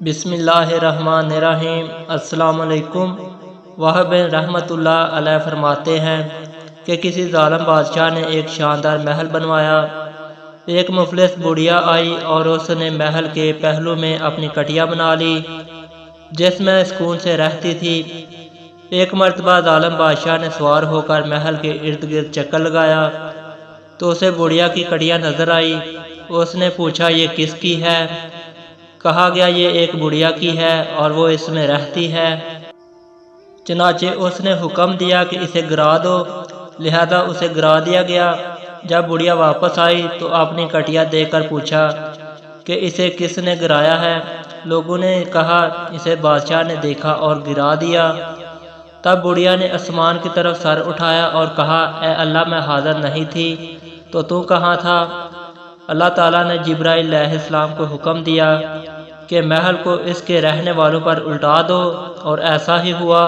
بسم اللہ الرحمن الرحیم۔ السلام علیکم۔ وہب بن رحمۃ اللہ علیہ فرماتے ہیں کہ کسی ظالم بادشاہ نے ایک شاندار محل بنوایا۔ ایک مفلس بڑھیا آئی اور اس نے محل کے پہلو میں اپنی کٹیا بنا لی جس میں سکون سے رہتی تھی۔ ایک مرتبہ ظالم بادشاہ نے سوار ہو کر محل کے ارد گرد چکر لگایا تو اسے بڑھیا کی کٹیا نظر آئی۔ اس نے پوچھا یہ کس کی ہے؟ کہا گیا یہ ایک بڑھیا کی ہے اور وہ اس میں رہتی ہے۔ چنانچہ اس نے حکم دیا کہ اسے گرا دو، لہذا اسے گرا دیا گیا۔ جب بڑھیا واپس آئی تو اپنی کٹیا دے کر پوچھا کہ اسے کس نے گرایا ہے؟ لوگوں نے کہا اسے بادشاہ نے دیکھا اور گرا دیا۔ تب بڑھیا نے آسمان کی طرف سر اٹھایا اور کہا اے اللہ میں حاضر نہیں تھی تو کہاں تھا؟ اللہ تعالیٰ نے جبرائیل علیہ السلام کو حکم دیا کہ محل کو اس کے رہنے والوں پر الٹا دو، اور ایسا ہی ہوا۔